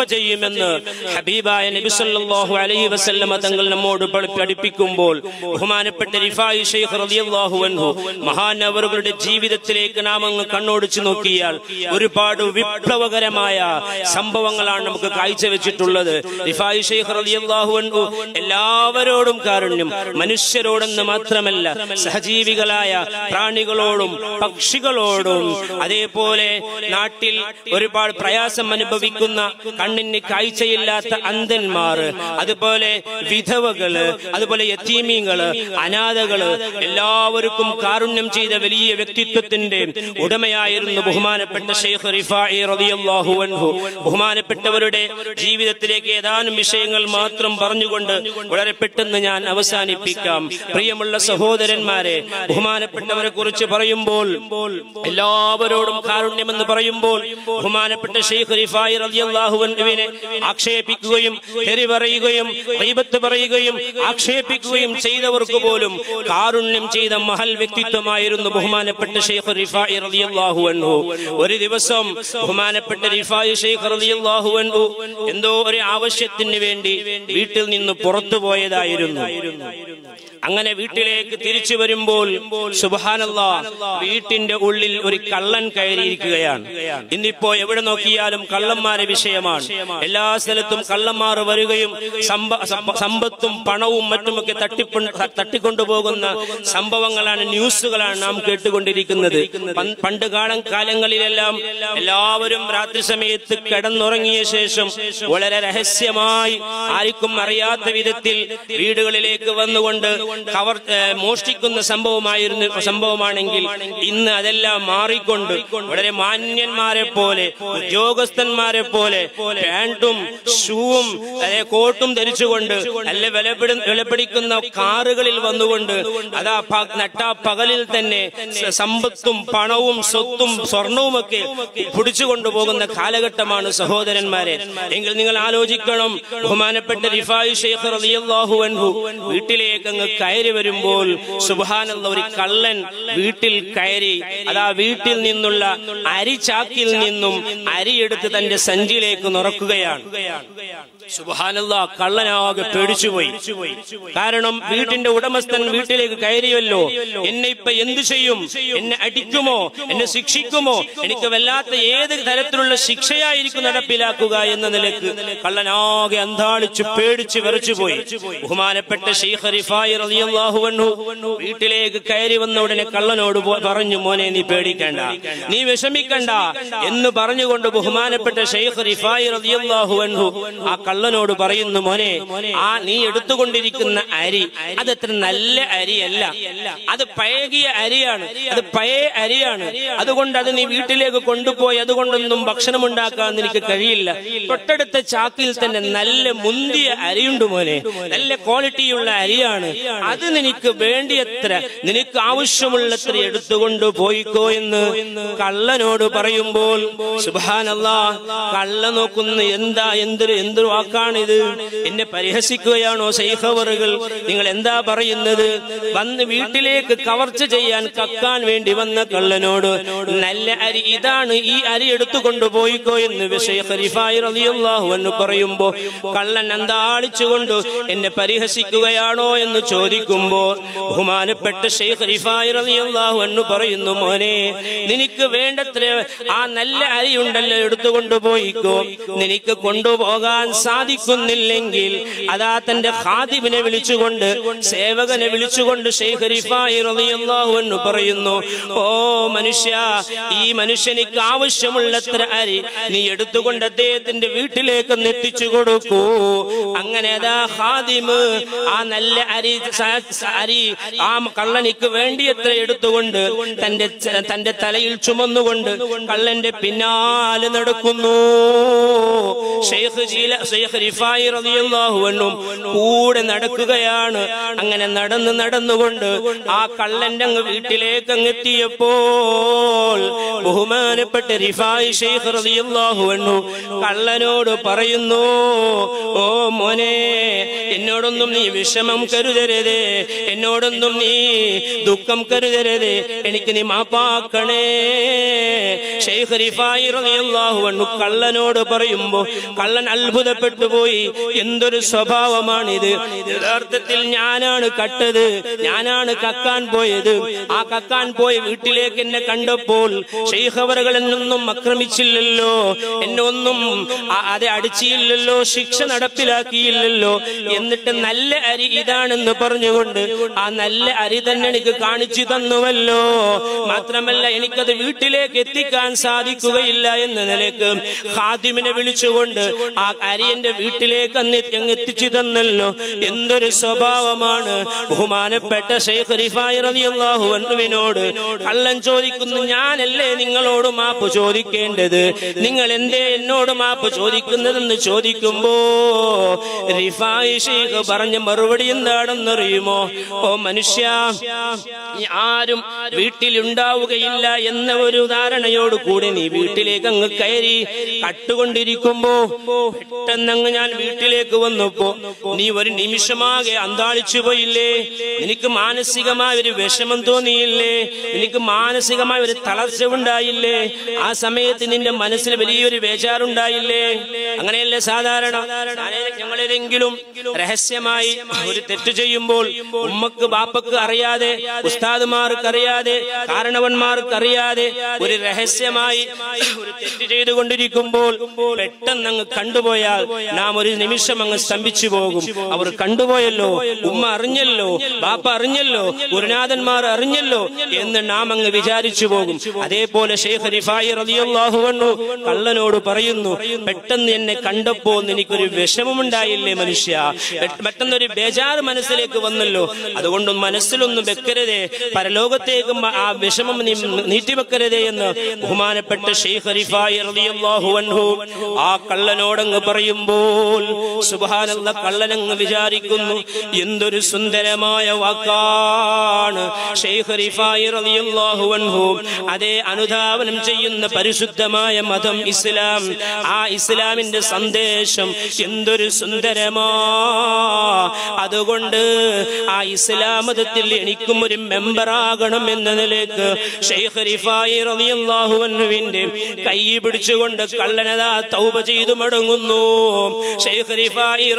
ചെയ്യുമെന്ന് ഹബീബായ നബി സല്ലല്ലാഹു അലൈഹി വസല്ലമ തങ്ങൾ നമ്മോട് പഠിപ്പിക്കുമ്പോൾ ബഹുമാനപ്പെട്ട റിഫായി ശൈഖ് റളിയല്ലാഹു അൻഹു മഹാനവറുകളുടെ ജീവിതത്തിലേക്ക് നാം അങ്ങ് കണ്ണോടിച്ചു നോക്കിയാൽ ഒരുപാട് വിപ്ലവകരമായ സംഭവങ്ങളാണ് നമുക്ക് കാഴ്ചവെച്ചിട്ടുള്ളത്. റിഫായി ശൈഖ് റളിയല്ലാഹു അൻഹു എല്ലാവരോടും കാരുണ്യം, മനുഷ്യരോടെന്ന് മാത്രമല്ല സഹജീവികളായ പ്രാണികളോടും പക്ഷികളോടും, അതേപോലെ നാട്ടിൽ ഒരുപാട് പ്രയാസം അനുഭവിക്കുന്ന കണ്ണിന് കാഴ്ചയില്ലാത്ത അന്ധന്മാർ, അതുപോലെ വിധവകള്, അതുപോലെ യതീമീങ്ങള്, അനാഥകള്, എല്ലാവർക്കും കാരുണ്യം ചെയ്ത വലിയ വ്യക്തിത്വത്തിന്റെ ഉടമയായിരുന്നു ബഹുമാനപ്പെട്ട ശൈഖ് റിഫായി റളിയല്ലാഹു അൻഹു. ബഹുമാനപ്പെട്ടവരുടെ ജീവിതത്തിലേക്ക് ഏതാനും വിഷയങ്ങൾ മാത്രം പറഞ്ഞുകൊണ്ട് വളരെ പെട്ടെന്ന് ഞാൻ അവസാനിപ്പിക്കാം. പ്രിയമുള്ള സഹോദരന്മാരെ, ബഹുമാനപ്പെട്ടവരെ കുറിച്ച് പറയുമ്പോൾ, എല്ലാവരോടും കാരുണ്യമെന്ന് പറയുമ്പോൾ ബഹുമാനപ്പെട്ട ശൈഖ് റിഫായി റളിയല്ലാഹു അൻഹുവിനെ ആക്ഷേപിക്കുകയും തെറി പറയുകയും ഗീബത്ത് പറയുകയും ആക്ഷേപിക്കുകയും ചെയ്തവർക്ക് പോലും കാരുണ്യം ചെയ്ത മഹൽ വ്യക്തിത്വമായിരുന്നു ബഹുമാനപ്പെട്ട ശൈഖ് റിഫായി റളിയല്ലാഹു അൻഹു. ഒരു ദിവസം ബഹുമാനപ്പെട്ട റിഫായി ശൈഖ് റളിയല്ലാഹു അൻഹു എന്തോ ഒരു ആവശ്യത്തിന് വേണ്ടി വീട്ടിൽ നിന്ന് പുറത്തു പോയതായിരുന്നു. അങ്ങനെ വീട്ടിലേക്ക് തിരിച്ചു വരുമ്പോൾ സുബ്ഹാനല്ലാഹ്, വീട്ടിന്റെ ഉള്ളിൽ ഒരു കള്ളൻ കയറിയിരിക്കുകയാണ്. ഇന്നിപ്പോ എവിടെ നോക്കിയാലും കള്ളന്മാരെ വിഷയമാണ്. എല്ലാ സ്ഥലത്തും കള്ളന്മാർ വരികയും സമ്പത്തും പണവും മറ്റുമൊക്കെ തട്ടിക്കൊണ്ടുപോകുന്ന സംഭവങ്ങളാണ്, ന്യൂസുകളാണ് നാം കേട്ടുകൊണ്ടിരിക്കുന്നത്. പണ്ട് കാലങ്ങളിലെല്ലാം എല്ലാവരും രാത്രി സമയത്ത് കിടന്നുറങ്ങിയ ശേഷം വളരെ രഹസ്യമായി ആർക്കും അറിയാത്ത വിധത്തിൽ വീടുകളിലേക്ക് വന്നുകൊണ്ട് മോഷ്ടിക്കുന്ന സംഭവമാണെങ്കിൽ ഇന്ന് അതെല്ലാം മാറിക്കൊണ്ട് വളരെ മാന്യന്മാരെ പോലെ, ഉദ്യോഗസ്ഥന്മാരെ പോലെ പാന്റും ഷൂവും കോട്ടും ധരിച്ചുകൊണ്ട് നല്ല വിലപിടിക്കുന്ന കാറുകളിൽ വന്നുകൊണ്ട് അതാ നട്ടാ പകലിൽ തന്നെ സമ്പത്തും പണവും സ്വത്തും സ്വർണവും ഒക്കെ പിടിച്ചുകൊണ്ടുപോകുന്ന കാലഘട്ടമാണ് സഹോദരന്മാരെ. എങ്കിൽ നിങ്ങൾ ആലോചിക്കണം, ബഹുമാനപ്പെട്ട റിഫായി ശൈഖ് റളിയല്ലാഹു അൻഹു വീട്ടിലേക്ക് അങ്ങ് കയറി വരുമ്പോൾ സുബ്ഹാനല്ലാഹ്, ഒരു കള്ളൻ വീട്ടിൽ കയറി അതാ വീട്ടിൽ നിന്നുള്ള അരിചാക്കിൽ നിന്നും അരിയെടുത്ത് തന്റെ സഞ്ചിയിലേക്ക് നിറക്കുകയാണ്. സുബ്ഹാനല്ലാഹ്, കള്ളനാകെ പേടിച്ചുപോയി. കാരണം വീട്ടിന്റെ ഉടമസ്ഥൻ വീട്ടിലേക്ക് കയറിയല്ലോ, എന്നെ ഇപ്പൊ എന്തു ചെയ്യും? എന്നെ അടിക്കുമോ? എന്നെ ശിക്ഷിക്കുമോ? എനിക്ക് വല്ലാത്ത ഏത് തരത്തിലുള്ള ശിക്ഷയായിരിക്കും നടപ്പിലാക്കുക എന്ന നിലക്ക് കള്ളനാകെ അന്താളിച്ചു പേടിച്ച് വിറച്ചുപോയി. ബഹുമാനപ്പെട്ട ശൈഖ് റിഫായി റളിയല്ലാഹു അൻഹു വീട്ടിലേക്ക് കയറി വന്ന ഉടനെ കള്ളനോട് പറഞ്ഞു, മോനെ നീ പേടിക്കണ്ട, നീ വിഷമിക്കണ്ട എന്ന് പറഞ്ഞുകൊണ്ട് ബഹുമാനപ്പെട്ട ശൈഖ് റിഫായി റളിയല്ലാഹു അൻഹു ആ കള്ളനോട് പറയുന്നു, മോനെ, ആ നീ എടുത്തുകൊണ്ടിരിക്കുന്ന അരി അതത്ര നല്ല അരിയല്ല, അത് പഴകിയ അരിയാണ്, അത് പഴയ അരിയാണ്. അതുകൊണ്ട് അത് നീ വീട്ടിലേക്ക് കൊണ്ടുപോയി അതുകൊണ്ടൊന്നും ഭക്ഷണം ഉണ്ടാക്കാൻ നിനക്ക് കഴിയില്ല. തൊട്ടടുത്ത ചാക്കിൽ തന്നെ നല്ല മുന്തിയ അരിയുണ്ട് മോനെ, നല്ല ക്വാളിറ്റിയുള്ള അരിയാണ്, അത് നിനക്ക് വേണ്ടിയത്ര, നിനക്ക് ആവശ്യമുള്ളത്ര എടുത്തുകൊണ്ട് പോയിക്കോ എന്ന് കള്ളനോട് പറയുമ്പോൾ സുബ്ഹാനല്ലാഹ്, കള്ള നോക്കുന്ന എന്തൊരു വാക്കാണിത്? എന്നെ പരിഹസിക്കുകയാണോ ശൈഖ് അവറുകൾ? നിങ്ങൾ എന്താ പറയുന്നത്? വന്ന് വീട്ടിലേക്ക് കവർച്ച ചെയ്യാൻ, കക്കാൻ വേണ്ടി വന്ന കള്ളനോട് നല്ല അരി ഇതാണ്, ഈ അരി എടുത്തുകൊണ്ട് പോയിക്കോ എന്ന് ശൈഖ് റിഫായി റളിയല്ലാഹു അൻഹു പറയുമ്പോ കള്ളൻ അന്താളിച്ചുകൊണ്ട് എന്നെ പരിഹസിക്കുകയാണോ എന്ന് ചോദിക്കുമ്പോൾ ബഹുമാനപ്പെട്ട ശൈഖ് റിഫായി റളിയല്ലാഹു അൻഹു പറയുന്നു, മോനെ, നിനക്ക് വേണ്ടത്ര ആ നല്ല അരി ഉണ്ടല്ലോ, എടുത്തുകൊണ്ട് പോയിക്കോ. നിനക്ക് കൊണ്ടുപോകാൻ സാധിക്കുന്നില്ലെങ്കിൽ അതാ തന്റെ ഖാദിമിനെ വിളിച്ചുകൊണ്ട്, സേവകനെ വിളിച്ചുകൊണ്ട് ശൈഖ് റിഫായി റളിയല്ലാഹു അൻഹു പറയുന്നു, ഓ മനുഷ്യ, ഈ മനുഷ്യനിക്ക് ആവശ്യമുള്ളത്ര അരി നീ എടുത്തുകൊണ്ട് അദ്ദേഹത്തിന്റെ വീട്ടിലേക്ക് എത്തിച്ചു കൊടുക്കൂ. അങ്ങനെ അതാ ഖാദിമ് ആ നല്ല അരി ആ കള്ളനിക്ക് വേണ്ടിയത്ര എടുത്തുകൊണ്ട് തന്റെ തലയിൽ ചുമന്നുകൊണ്ട് കള്ളന്റെ പിന്നാലെ നടക്കുന്നു. ശൈഖ് റിഫായി റളിയല്ലാഹു അൻഹു കൂടെ നടക്കുകയാണ്. അങ്ങനെ നടന്നുകൊണ്ട് ആ കള്ളന്റെ അങ്ങ് വീട്ടിലേക്ക് അങ്ങ് എത്തിയപ്പോൾ ബഹുമാനപ്പെട്ട റിഫായി ശൈഖ് റളിയല്ലാഹു അൻഹു കള്ളനോട് പറയുന്നു, ഓ മോനെ, എന്നോടൊന്നും നീ വിഷമം കരുതരുത്, എന്നോടൊന്നും നീ ദുഃഖം കരുതരുത്, എനിക്ക് നീ മാപ്പാക്കണേ. ശൈഖ് റിഫായി റളിയല്ലാഹു അൻഹു കള്ളനോട് പറയുമ്പോൾ കള്ളൻ അത്ഭുതപ്പെട്ടു പോയി. എന്തൊരു സ്വഭാവമാണിത്, യഥാർത്ഥത്തിൽ ഞാനാണ് കട്ടത്, ഞാനാണ് കക്കാൻ പോയത്. ആ കക്കാൻ പോയ വീട്ടിലേക്ക് എന്നെ കണ്ടപ്പോൾ ശൈഖ് അവറുകൾ എന്നൊന്നും ആക്രമിച്ചില്ലല്ലോ, എന്നെ ഒന്നും അത് അടിച്ചില്ലല്ലോ, ശിക്ഷ നടപ്പിലാക്കിയില്ലല്ലോ. എന്നിട്ട് നല്ല അരി ഇതാണെന്ന് പറഞ്ഞുകൊണ്ട് ആ നല്ല അരി തന്നെ എനിക്ക് കാണിച്ചു തന്നുവല്ലോ. മാത്രമല്ല എനിക്കത് വീട്ടിലേക്ക് എത്തിക്കാൻ സാധിക്കുകയില്ല എന്ന നിലക്ക് ഖാദിമിനെ വിളിച്ചുകൊണ്ട് ആ അരി എന്റെ വീട്ടിലേക്ക് അങ്ങ് എത്തിച്ചു തന്നല്ലോ. എന്തൊരു സ്വഭാവമാണ്. ബഹുമാനപ്പെട്ട ശൈഖ് റിഫായി റളിയല്ലാഹു അൻഹുവിനോട് കള്ളൻ ചോദിക്കുന്നു, ഞാനല്ലേ നിങ്ങളോട് മാപ്പ് ചോദിക്കേണ്ടത്, നിങ്ങൾ എന്തേ എന്നോട് മാപ്പ് ചോദിക്കുന്നതെന്ന് ചോദിക്കുമ്പോ റിഫായി ശൈഖ് പറഞ്ഞ മറുപടി എന്താണെന്നറിയുമോ? ഓ മനുഷ്യ, ആരും വീട്ടിലുണ്ടാവുകയില്ല എന്ന ഒരു ധാരണയോട് കൂടി നീ വീട്ടിലേക്ക് അങ്ങ് കയറി കട്ടുകൊണ്ടിരിക്കുമ്പോ പെട്ടെന്നങ്ങ് ഞാൻ വീട്ടിലേക്ക് വന്നപ്പോ നീ ഒരു നിമിഷമാകെ അന്താളിച്ചു പോയില്ലേ? എനിക്ക് മാനസികമായ ഒരു വിഷമം തോന്നിയില്ലേ? എനിക്ക് മാനസികമായ ഒരു തളർച്ച ഉണ്ടായില്ലേ? ആ സമയത്ത് നിന്റെ മനസ്സിൽ വലിയൊരു ബേജാറുണ്ടായില്ലേ? അങ്ങനെയല്ലേ സാധാരണ ഞങ്ങളേതെങ്കിലും രഹസ്യമായി ഒരു തെറ്റ് ചെയ്യുമ്പോൾ ഉമ്മക്ക് ബാപ്പക്ക് അറിയാതെ, ഉസ്താദുമാർക്ക് അറിയാതെ, കാരണവന്മാർക്ക് അറിയാതെ ഒരു രഹസ്യമായി ഒരു തെറ്റ് ചെയ്തുകൊണ്ടിരിക്കുമ്പോൾ പെട്ടെന്ന് അങ്ങ് കണ്ടുപോയാൽ നാം ഒരു നിമിഷം അങ്ങ് സ്തംഭിച്ചു പോകും. അവർ കണ്ടുപോയല്ലോ, ഉമ്മ അറിഞ്ഞല്ലോ, ബാപ്പ അറിഞ്ഞല്ലോ, ഗുരുനാഥന്മാർ അറിഞ്ഞല്ലോ എന്ന് നാം അങ്ങ് വിചാരിച്ചു പോകും. അതേപോലെ ശൈഖ് റിഫായി റളിയല്ലാഹു അൻഹു കള്ളനോട് പറയുന്നു, പെട്ടെന്ന് എന്നെ കണ്ടപ്പോ എനിക്കൊരു വിഷമമുണ്ടായില്ലേ മനുഷ്യ, പെട്ടെന്നൊരു ബേജാറ് മനസ്സിലേക്ക് വന്നല്ലോ, അതുകൊണ്ട് മനസ്സിലൊന്നും വെക്കരുതേ, പരലോകത്തേക്കും ആ വിഷമം നീട്ടിവെക്കരുതേ എന്ന് ബഹുമാനപ്പെട്ട ശൈഖ് റിഫായി റളിയല്ലാഹു അൻഹു ആ കള്ളനോടങ്ങ് പറയുമ്പോൾ സുബ്ഹാനല്ലാഹ്, കള്ളനങ്ങ് വിചാരിക്കുന്നു എന്തൊരു സുന്ദരമായ വാക്കാണ് ശൈഖ് റിഫായി റളിയല്ലാഹു അൻഹു അതേ അനുധാവനം ചെയ്യുന്ന പരിശുദ്ധമായ മതം ഇസ്ലാം, ആ ഇസ്ലാമിന്റെ സന്ദേശം എന്തൊരു സുന്ദരമാ. അതുകൊണ്ട് ആ ഇസ്ലാം മതത്തിൽ എനിക്കും ഒരു മെമ്പറാകണം എന്ന നിലയ്ക്ക് ശൈഖ് റിഫായി റളിയല്ലാഹു അൻഹുവിന്റെ കൈ പിടിച്ചുകൊണ്ട് കള്ളനതാ തൗബ ചെയ്തു മടങ്ങുന്നു. ശൈഖ് റിഫായി